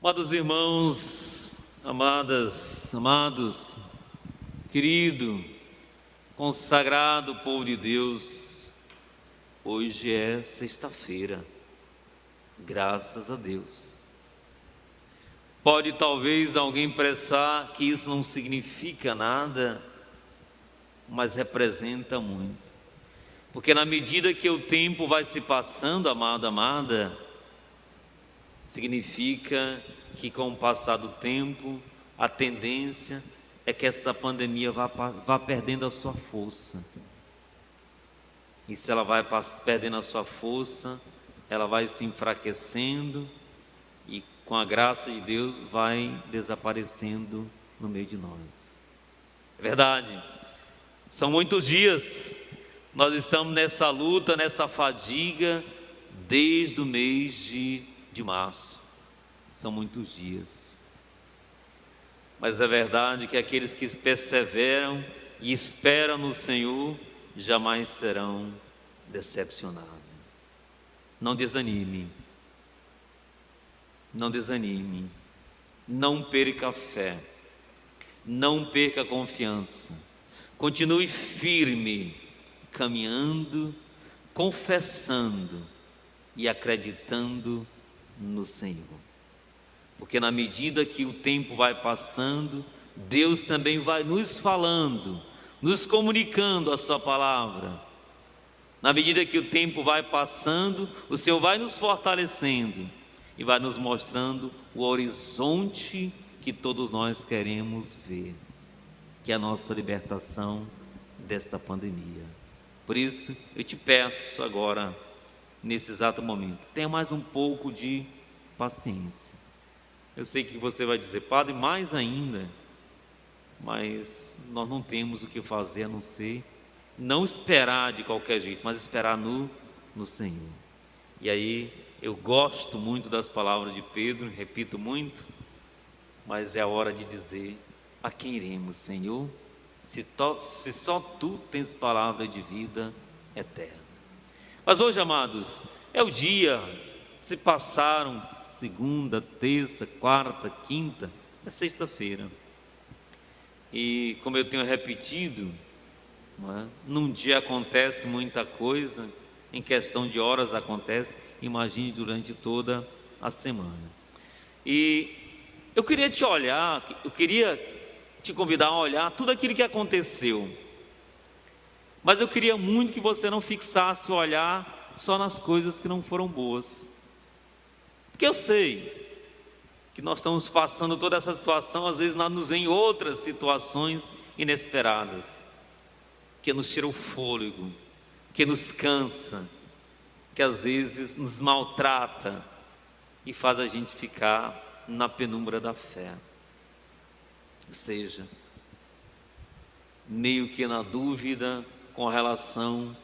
Amados irmãos, amados, querido, consagrado povo de Deus, hoje é sexta-feira, graças a Deus. Pode talvez alguém pensar que isso não significa nada, mas representa muito, porque na medida que o tempo vai se passando, amado, amada, significa que com o passar do tempo, a tendência é que esta pandemia vá perdendo a sua força. E se ela vai perdendo a sua força, ela vai se enfraquecendo e com a graça de Deus vai desaparecendo no meio de nós. É verdade, são muitos dias, nós estamos nessa luta, nessa fadiga, desde o mês de março, são muitos dias, mas é verdade que aqueles que perseveram e esperam no Senhor jamais serão decepcionados. Não desanime, não perca a fé, não perca a confiança, continue firme, caminhando, confessando e acreditando no Senhor, porque na medida que o tempo vai passando, Deus também vai nos falando, nos comunicando a sua palavra. Na medida que o tempo vai passando, o Senhor vai nos fortalecendo e vai nos mostrando o horizonte que todos nós queremos ver, que é a nossa libertação desta pandemia. Por isso eu te peço agora, nesse exato momento, tenha mais um pouco de paciência. Eu sei que você vai dizer, padre, mais ainda, mas nós não temos o que fazer a não ser não esperar de qualquer jeito, mas esperar no Senhor. E aí eu gosto muito das palavras de Pedro, repito muito, mas é a hora de dizer: a quem iremos, Senhor, se só Tu tens palavra de vida eterna. Mas hoje, amados, é o dia, se passaram segunda, terça, quarta, quinta, é sexta-feira. E como eu tenho repetido, num dia acontece muita coisa, em questão de horas acontece, imagine durante toda a semana. E eu queria te convidar a olhar tudo aquilo que aconteceu, mas eu queria muito que você não fixasse o olhar só nas coisas que não foram boas, porque eu sei que nós estamos passando toda essa situação, às vezes nos vem outras situações inesperadas, que nos tira o fôlego, que nos cansa, que às vezes nos maltrata e faz a gente ficar na penumbra da fé, ou seja, meio que na dúvida com relação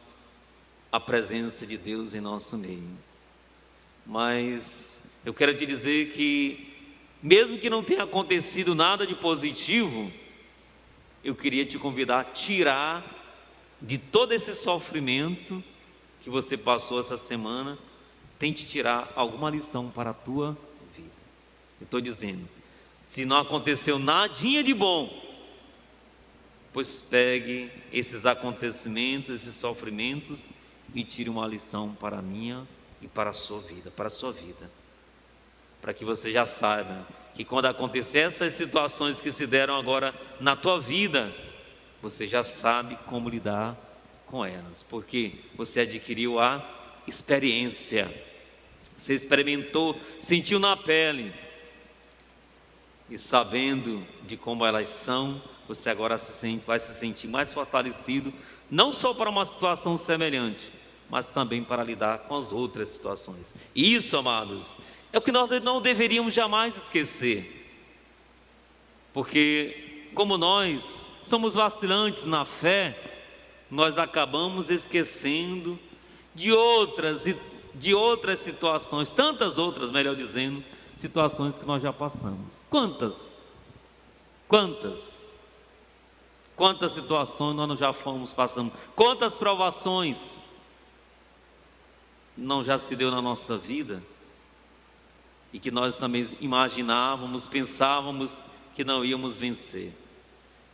à presença de Deus em nosso meio. Mas eu quero te dizer que, mesmo que não tenha acontecido nada de positivo, eu queria te convidar a tirar de todo esse sofrimento que você passou essa semana, tente tirar alguma lição para a tua vida. Eu estou dizendo, se não aconteceu nadinha de bom, pois pegue esses acontecimentos, esses sofrimentos e tire uma lição para a minha e para a sua vida, para que você já saiba que quando acontecer essas situações que se deram agora na tua vida, você já sabe como lidar com elas, porque você adquiriu a experiência, você experimentou, sentiu na pele, e sabendo de como elas são, você agora vai se sentir mais fortalecido, não só para uma situação semelhante, mas também para lidar com as outras situações. E isso, amados, é o que nós não deveríamos jamais esquecer, porque como nós somos vacilantes na fé, nós acabamos esquecendo de outras situações, tantas outras, melhor dizendo, situações que nós já passamos. Quantas situações nós já fomos passando, quantas provações não já se deu na nossa vida, e que nós também imaginávamos, pensávamos que não íamos vencer.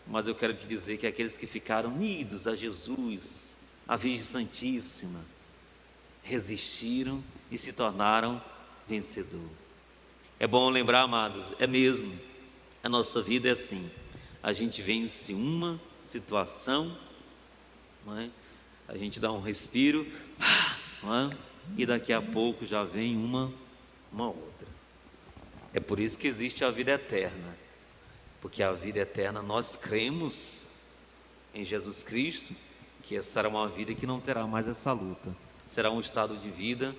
Mas eu quero te dizer que aqueles que ficaram unidos a Jesus, a Virgem Santíssima, resistiram e se tornaram vencedor. É bom lembrar, amados, é mesmo, a nossa vida é assim, a gente vence uma situação, não é? A gente dá um respiro, não é? E daqui a pouco já vem uma outra. É por isso que existe a vida eterna, porque a vida eterna nós cremos em Jesus Cristo, que essa será uma vida que não terá mais essa luta, será um estado de vida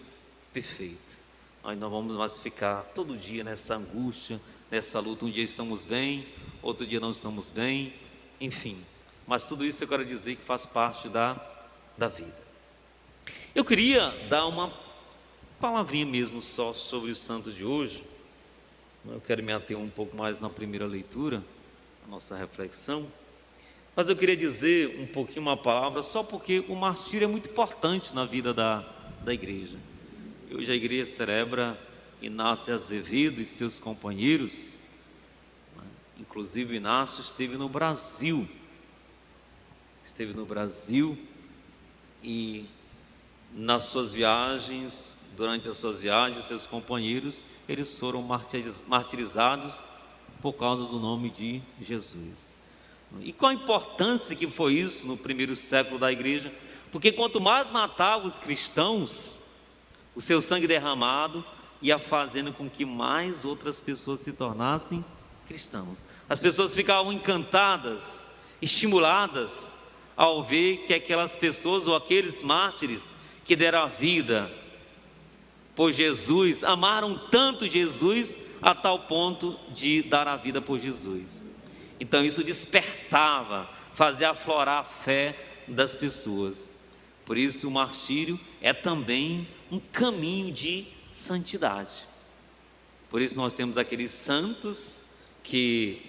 perfeito. Nós não vamos mais ficar todo dia nessa angústia, nessa luta. Um dia estamos bem, outro dia não estamos bem, enfim. Mas tudo isso eu quero dizer que faz parte da vida. Eu queria dar uma palavrinha mesmo só sobre o santo de hoje. Eu quero me ater um pouco mais na primeira leitura, a nossa reflexão. Mas eu queria dizer um pouquinho uma palavra, só porque o martírio é muito importante na vida da igreja. Hoje a igreja celebra Inácio Azevedo e seus companheiros. Inclusive Inácio esteve no Brasil. E nas suas viagens, durante as suas viagens, seus companheiros, eles foram martirizados por causa do nome de Jesus. E qual a importância que foi isso no primeiro século da igreja? Porque quanto mais matavam os cristãos, o seu sangue derramado ia fazendo com que mais outras pessoas se tornassem cristãos. As pessoas ficavam encantadas, estimuladas ao ver que aquelas pessoas ou aqueles mártires que deram a vida por Jesus, amaram tanto Jesus a tal ponto de dar a vida por Jesus. Então isso despertava, fazia aflorar a fé das pessoas. Por isso o martírio é também um caminho de santidade. Por isso nós temos aqueles santos que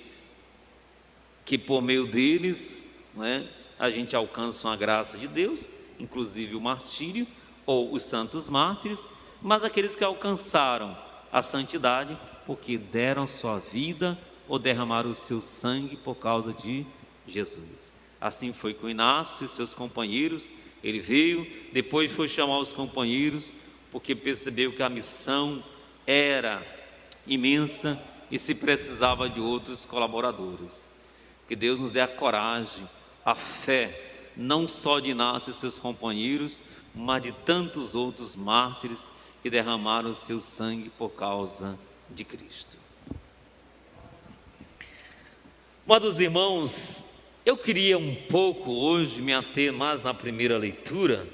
por meio deles, não é, a gente alcança uma graça de Deus, inclusive o martírio ou os santos mártires, mas aqueles que alcançaram a santidade porque deram sua vida ou derramaram o seu sangue por causa de Jesus. Assim foi com Inácio e seus companheiros. Ele veio, depois foi chamar os companheiros, porque percebeu que a missão era imensa e se precisava de outros colaboradores. Que Deus nos dê a coragem, a fé, não só de Inácio e seus companheiros, mas de tantos outros mártires que derramaram o seu sangue por causa de Cristo. Amados irmãos, eu queria um pouco hoje me ater mais na primeira leitura,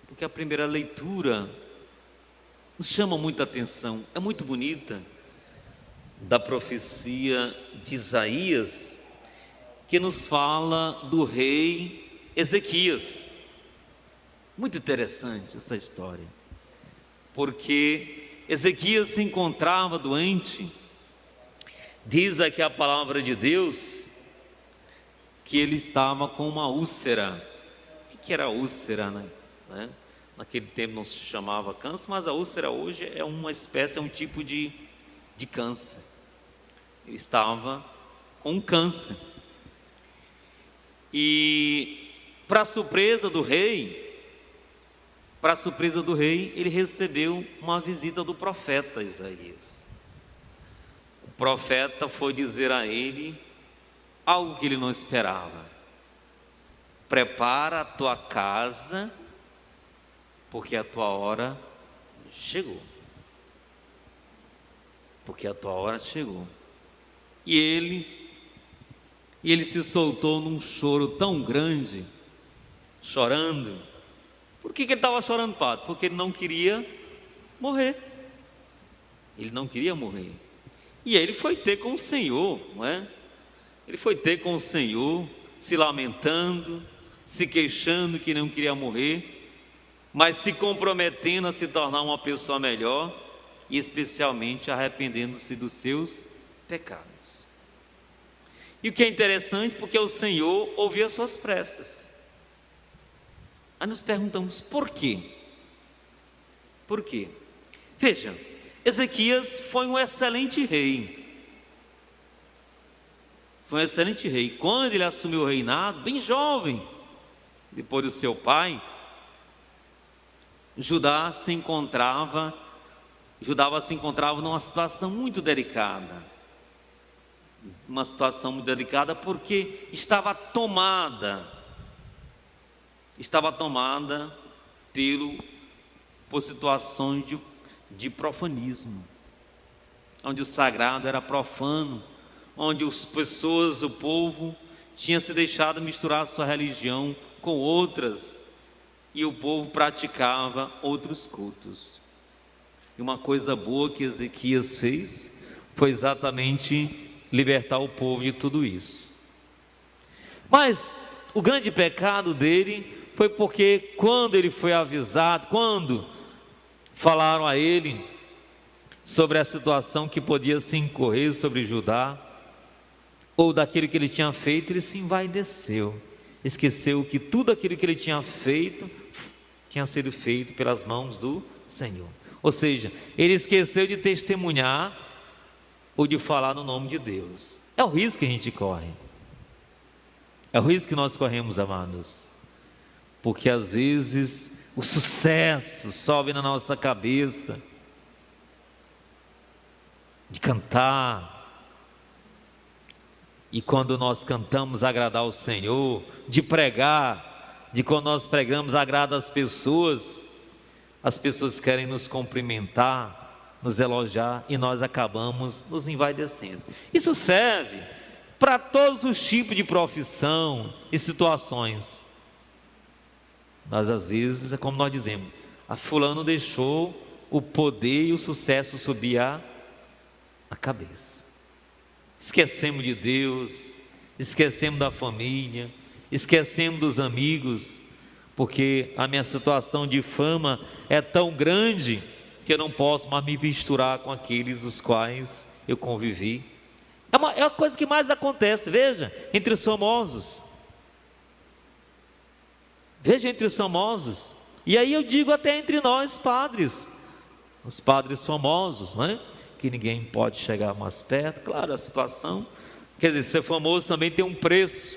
porque a primeira leitura nos chama muita atenção, é muito bonita, da profecia de Isaías, que nos fala do rei Ezequias. Muito interessante essa história, porque Ezequias se encontrava doente. Diz aqui a palavra de Deus que ele estava com uma úlcera. O que era úlcera, né? Naquele tempo não se chamava câncer, mas a úlcera hoje é uma espécie, é um tipo de câncer. Ele estava com um câncer. E para surpresa do rei, ele recebeu uma visita do profeta Isaías. O profeta foi dizer a ele algo que ele não esperava: prepara a tua casa, porque a tua hora chegou. E ele se soltou num choro tão grande, chorando. Por que ele estava chorando, padre? Porque ele não queria morrer. E ele foi ter com o Senhor, não é? Ele foi ter com o Senhor, se lamentando, se queixando que não queria morrer, mas se comprometendo a se tornar uma pessoa melhor e especialmente arrependendo-se dos seus pecados. E o que é interessante, porque o Senhor ouviu as suas preces. Aí nos perguntamos, por quê? Por quê? Veja, Ezequias foi um excelente rei. Foi um excelente rei. Quando ele assumiu o reinado, bem jovem, depois do seu pai, Judá se encontrava numa situação muito delicada. Uma situação muito delicada porque estava tomada por situações de profanismo, onde o sagrado era profano, onde as pessoas, o povo, tinha se deixado misturar sua religião com outras, e o povo praticava outros cultos. E uma coisa boa que Ezequias fez foi exatamente libertar o povo de tudo isso. Mas o grande pecado dele foi porque quando ele foi avisado, quando falaram a ele sobre a situação que podia se incorrer sobre Judá, ou daquilo que ele tinha feito, ele se envaideceu, esqueceu que tudo aquilo que ele tinha feito, tinha sido feito pelas mãos do Senhor. Ou seja, ele esqueceu de testemunhar ou de falar no nome de Deus. É o risco que a gente corre. É o risco que nós corremos, amados. Porque às vezes o sucesso sobe na nossa cabeça de cantar. E quando nós cantamos agradar o Senhor, de pregar, de quando nós pregamos agrada as pessoas querem nos cumprimentar, nos elogiar e nós acabamos nos envaidecendo. Isso serve para todos os tipos de profissão e situações. Mas às vezes é como nós dizemos, a fulano deixou o poder e o sucesso subir a cabeça. Esquecemos de Deus, esquecemos da família, esquecemos dos amigos, porque a minha situação de fama é tão grande que eu não posso mais me misturar com aqueles dos quais eu convivi. É a coisa que mais acontece, veja, entre os famosos. Veja, entre os famosos. E aí eu digo até entre nós padres, os padres famosos, não é? Que ninguém pode chegar mais perto. Claro, a situação, quer dizer, ser famoso também tem um preço,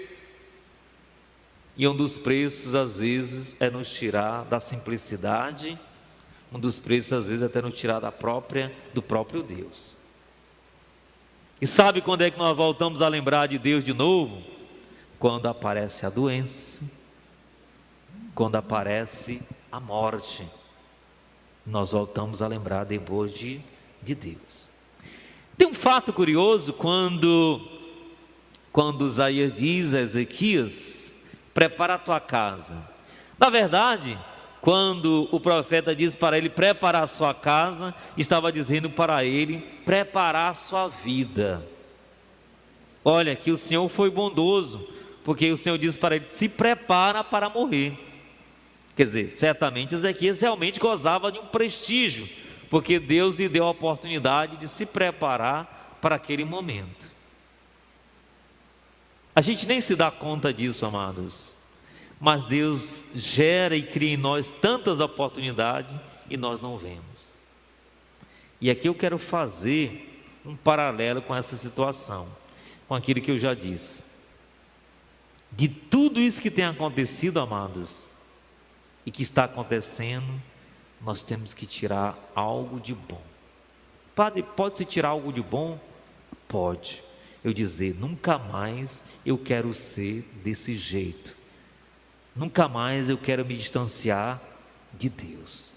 e um dos preços às vezes é nos tirar da simplicidade, um dos preços às vezes é até nos tirar do próprio Deus. E sabe quando é que nós voltamos a lembrar de Deus de novo? Quando aparece a doença, quando aparece a morte, nós voltamos a lembrar depois de Deus. Tem um fato curioso quando Isaías diz a Ezequias: prepara a tua casa. Na verdade, quando o profeta diz para ele preparar a sua casa, estava dizendo para ele preparar a sua vida. Olha, que o Senhor foi bondoso, porque o Senhor diz para ele: se prepara para morrer. Quer dizer, certamente Ezequias realmente gozava de um prestígio, porque Deus lhe deu a oportunidade de se preparar para aquele momento. A gente nem se dá conta disso, amados, mas Deus gera e cria em nós tantas oportunidades e nós não vemos. E aqui eu quero fazer um paralelo com essa situação, com aquilo que eu já disse. De tudo isso que tem acontecido, amados, e que está acontecendo, nós temos que tirar algo de bom. Padre, pode-se tirar algo de bom? Pode. Eu dizer, nunca mais eu quero ser desse jeito. Nunca mais eu quero me distanciar de Deus.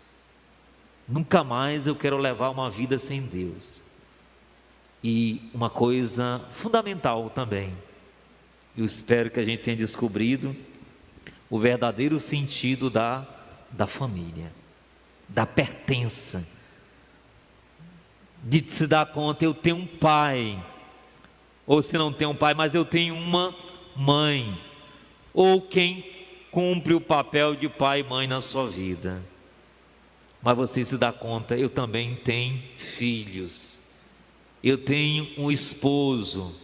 Nunca mais eu quero levar uma vida sem Deus. E uma coisa fundamental também, eu espero que a gente tenha descobrido o verdadeiro sentido da família, da pertença, de se dar conta, eu tenho um pai, ou se não tenho um pai, mas eu tenho uma mãe, ou quem cumpre o papel de pai e mãe na sua vida. Mas você se dá conta, eu também tenho filhos, eu tenho um esposo,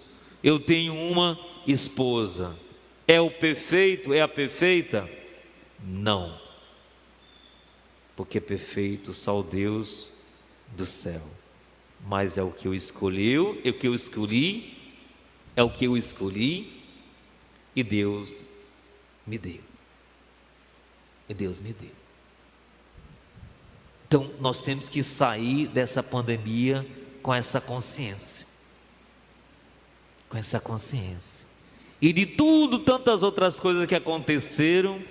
eu tenho uma esposa. É o perfeito? É a perfeita? Não, porque perfeito só o Deus do céu, mas é o que eu escolhi, e Deus me deu. Então nós temos que sair dessa pandemia com essa consciência. E de tudo, tantas outras coisas que aconteceram,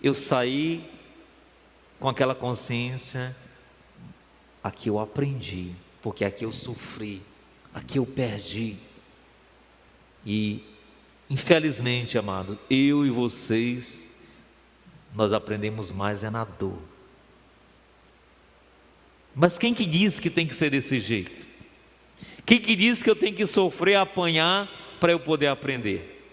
eu saí com aquela consciência: aqui eu aprendi, porque aqui eu sofri, aqui eu perdi. E infelizmente, amados, eu e vocês, nós aprendemos mais na dor. Mas quem que diz que tem que ser desse jeito? Quem que diz que eu tenho que sofrer, apanhar para eu poder aprender?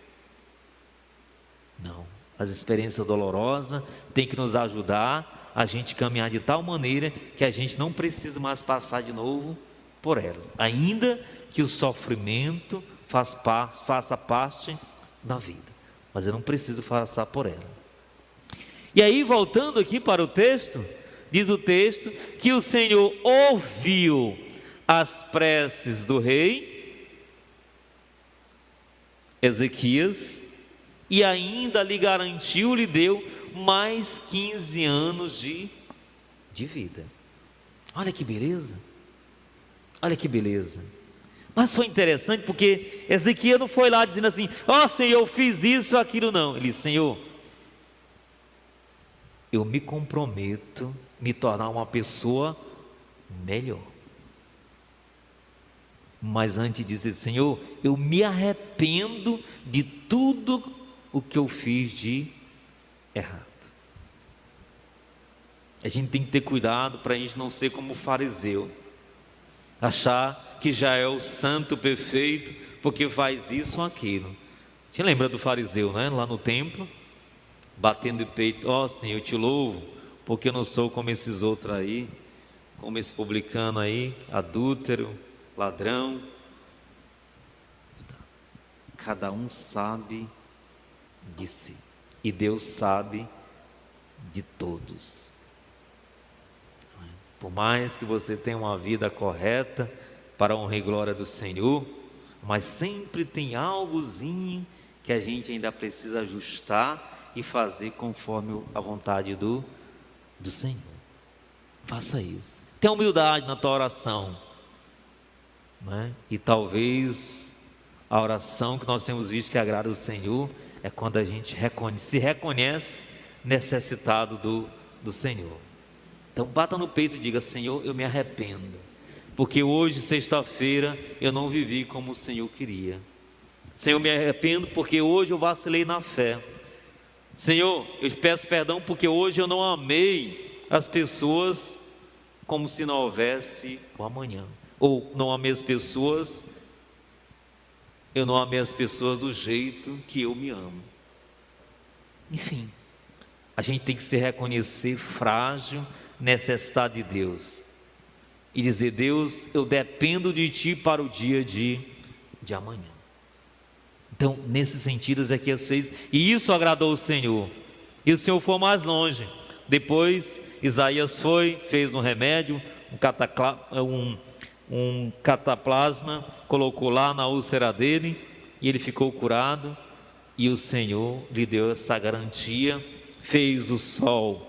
Não, as experiências dolorosas têm que nos ajudar a gente caminhar de tal maneira que a gente não precisa mais passar de novo por elas, ainda que o sofrimento faça parte da vida, mas eu não preciso passar por ela. E aí, voltando aqui para o texto, diz o texto que o Senhor ouviu as preces do rei Ezequias e ainda lhe garantiu, lhe deu mais 15 anos de vida. Olha que beleza, Mas foi interessante porque Ezequias não foi lá dizendo assim: ó Senhor, eu fiz isso, aquilo, não. Ele disse: Senhor, eu me comprometo a me tornar uma pessoa melhor. Mas antes de dizer: Senhor, eu me arrependo de tudo o que eu fiz de errado. A gente tem que ter cuidado para a gente não ser como o fariseu, achar que já é o santo perfeito porque faz isso ou aquilo. Você lembra do fariseu, né? Lá no templo, batendo de peito: ó Senhor, eu te louvo porque eu não sou como esses outros aí, como esse publicano aí, adúltero, ladrão. Cada um sabe de si, e Deus sabe de todos. Por mais que você tenha uma vida correta para a honra e glória do Senhor, mas sempre tem algozinho que a gente ainda precisa ajustar e fazer conforme a vontade do Senhor. Faça isso. Tenha humildade na tua oração, né? E talvez a oração que nós temos visto que agrada o Senhor é quando a gente se reconhece necessitado do Senhor. Então bata no peito e diga: Senhor, eu me arrependo, porque hoje, sexta-feira, eu não vivi como o Senhor queria. Senhor, me arrependo porque hoje eu vacilei na fé. Senhor, eu peço perdão porque hoje eu não amei as pessoas como se não houvesse o amanhã, ou não amei as pessoas, eu não amei as pessoas do jeito que eu me amo. Enfim, a gente tem que se reconhecer frágil, necessitado de Deus, e dizer: Deus, eu dependo de Ti para o dia de amanhã. Então, nesse sentido, Ezequias fez, e isso agradou o Senhor. E o Senhor foi mais longe. Depois, Isaías fez um remédio, um cataplasma, colocou lá na úlcera dele, e ele ficou curado. E o Senhor lhe deu essa garantia, fez o sol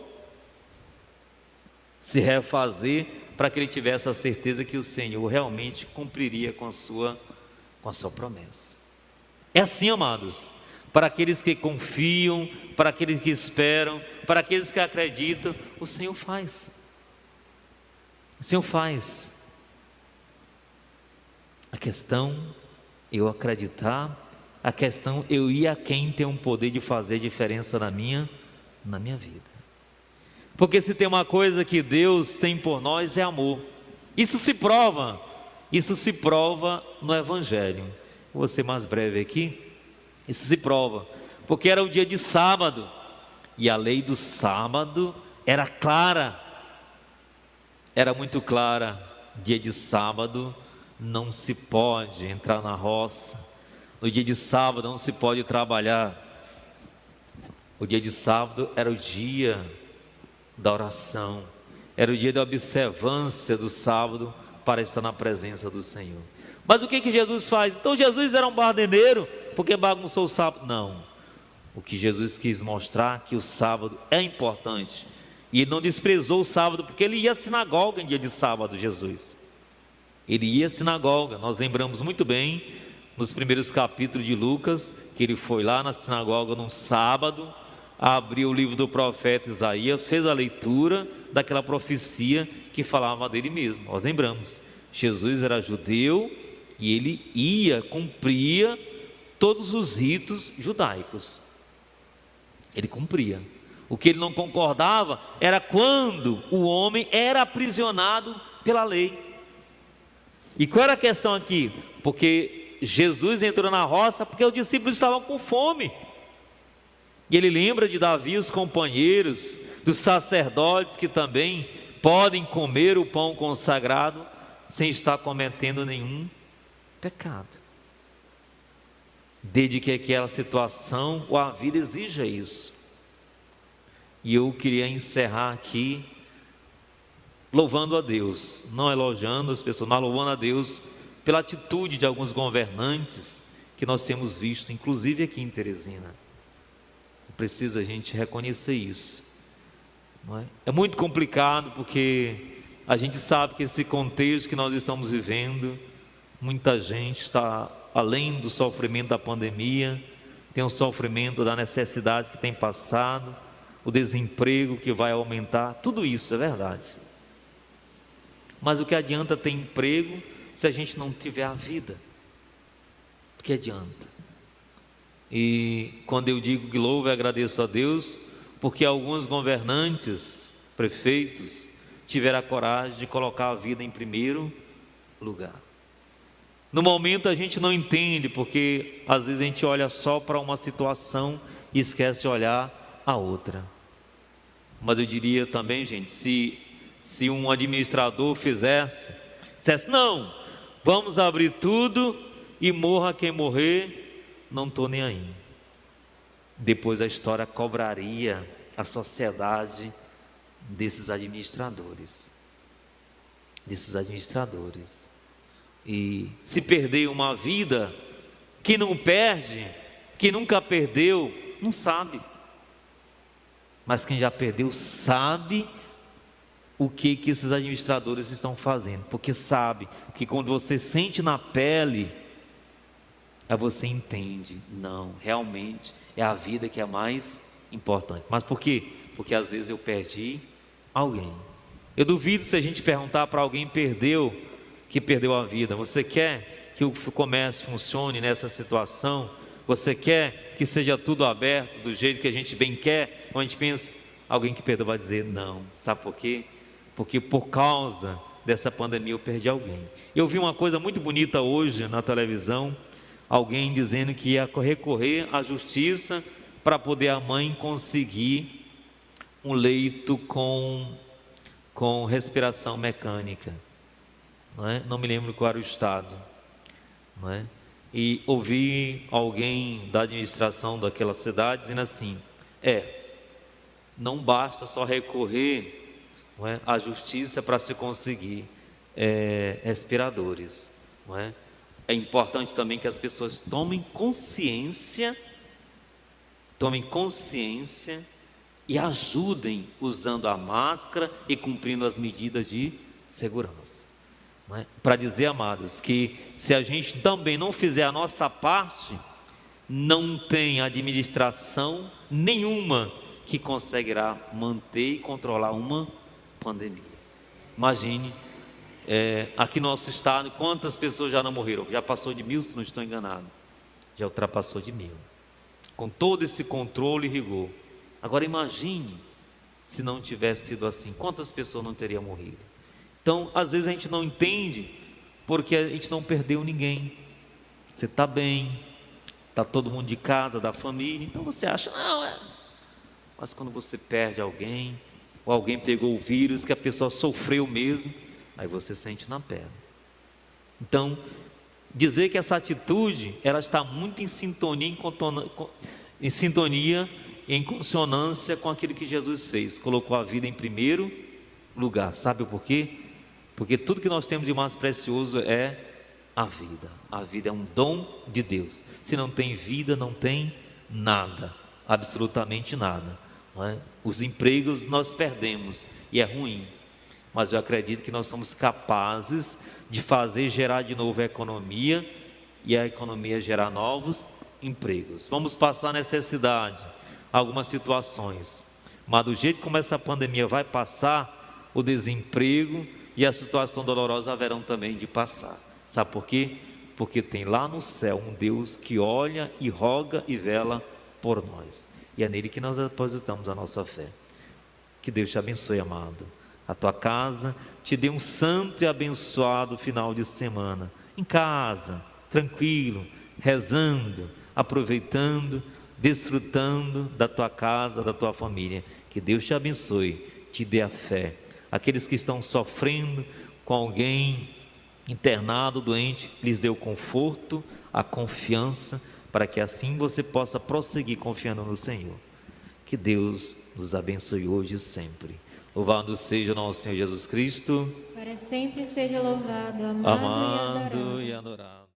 se refazer, para que ele tivesse a certeza que o Senhor realmente cumpriria com a sua promessa. É assim, amados, para aqueles que confiam, para aqueles que esperam, para aqueles que acreditam, o Senhor faz. O Senhor faz. A questão eu acreditar, a questão eu ir a quem tem um poder de fazer diferença na minha vida. Porque se tem uma coisa que Deus tem por nós é amor. Isso se prova no Evangelho. Vou ser mais breve aqui. Isso se prova, porque era o dia de sábado, e a lei do sábado era clara, era muito clara. Dia de sábado não se pode entrar na roça, no dia de sábado não se pode trabalhar. O dia de sábado era o dia da oração, era o dia da observância do sábado para estar na presença do Senhor. Mas o que Jesus faz? Então Jesus era um bardeneiro porque bagunçou o sábado? Não. O que Jesus quis mostrar que o sábado é importante. E ele não desprezou o sábado, porque ele ia à sinagoga em dia de sábado, Jesus. Ele ia à sinagoga. Nós lembramos muito bem, nos primeiros capítulos de Lucas, que ele foi lá na sinagoga num sábado, abriu o livro do profeta Isaías, fez a leitura daquela profecia que falava dele mesmo. Nós lembramos, Jesus era judeu e ele ia, cumpria todos os ritos judaicos. Ele cumpria. O que ele não concordava era quando o homem era aprisionado pela lei. E qual era a questão aqui? Porque Jesus entrou na roça porque os discípulos estavam com fome. E ele lembra de Davi, os companheiros, dos sacerdotes que também podem comer o pão consagrado sem estar cometendo nenhum pecado. Desde que aquela situação ou a vida exija isso. E eu queria encerrar aqui louvando a Deus, não elogiando as pessoas, mas louvando a Deus pela atitude de alguns governantes que nós temos visto, inclusive aqui em Teresina. Precisa a gente reconhecer isso, não é? É muito complicado porque a gente sabe que esse contexto que nós estamos vivendo, muita gente está além do sofrimento da pandemia, tem o sofrimento da necessidade que tem passado, o desemprego que vai aumentar, tudo isso é verdade. Mas o que adianta ter emprego se a gente não tiver a vida? O que adianta? E quando eu digo que louvo e agradeço a Deus, porque alguns governantes, prefeitos, tiveram a coragem de colocar a vida em primeiro lugar. No momento a gente não entende, porque às vezes a gente olha só para uma situação e esquece de olhar a outra. Mas eu diria também, gente, se um administrador dissesse, não, vamos abrir tudo e morra quem morrer, não estou nem aí. Depois a história cobraria a sociedade desses administradores. E se perder uma vida, quem não perde, quem nunca perdeu, não sabe. Mas quem já perdeu sabe o que esses administradores estão fazendo. Porque sabe que quando você sente na pele, aí você entende, não, realmente é a vida que é mais importante. Mas por quê? Porque às vezes eu perdi alguém. Eu duvido se a gente perguntar para alguém que perdeu a vida, você quer que o comércio funcione nessa situação? Você quer que seja tudo aberto do jeito que a gente bem quer? Ou a gente pensa, alguém que perdeu vai dizer não. Sabe por quê? Porque por causa dessa pandemia eu perdi alguém. Eu vi uma coisa muito bonita hoje na televisão, alguém dizendo que ia recorrer à justiça para poder a mãe conseguir um leito com respiração mecânica, não é? Não me lembro qual era o estado, não é? E ouvi alguém da administração daquela cidade dizendo assim, não basta só recorrer, não é, à justiça para se conseguir respiradores, não é? É importante também que as pessoas tomem consciência e ajudem usando a máscara e cumprindo as medidas de segurança. Não é? Para dizer, amados, que se a gente também não fizer a nossa parte, não tem administração nenhuma que conseguirá manter e controlar uma pandemia. Imagine, aqui no nosso estado, quantas pessoas já não morreram? Já passou de 1.000, se não estou enganado. Já ultrapassou de 1.000. Com todo esse controle e rigor. Agora imagine, se não tivesse sido assim, quantas pessoas não teriam morrido? Então, às vezes a gente não entende, porque a gente não perdeu ninguém. Você está bem, está todo mundo de casa, da família, então você acha, mas quando você perde alguém, ou alguém pegou o vírus, que a pessoa sofreu mesmo, aí você sente na pele. Então, dizer que essa atitude, ela está muito em sintonia, em consonância com aquilo que Jesus fez, colocou a vida em primeiro lugar. Sabe por quê? Porque tudo que nós temos de mais precioso é a vida. A vida é um dom de Deus. Se não tem vida, não tem nada, absolutamente nada, não é? Os empregos nós perdemos e é ruim, mas eu acredito que nós somos capazes de fazer gerar de novo a economia e a economia gerar novos empregos. Vamos passar necessidade, algumas situações, mas do jeito como essa pandemia vai passar, o desemprego e a situação dolorosa haverão também de passar. Sabe por quê? Porque tem lá no céu um Deus que olha e roga e vela por nós, e é nele que nós depositamos a nossa fé. Que Deus te abençoe, amado, a tua casa, te dê um santo e abençoado final de semana, em casa, tranquilo, rezando, aproveitando, desfrutando da tua casa, da tua família. Que Deus te abençoe, te dê a fé. Aqueles que estão sofrendo com alguém internado, doente, lhes dê o conforto, a confiança, para que assim você possa prosseguir confiando no Senhor. Que Deus nos abençoe hoje e sempre. Louvado seja nosso Senhor Jesus Cristo. Para sempre seja louvado, amado, Amado e e adorado. adorado.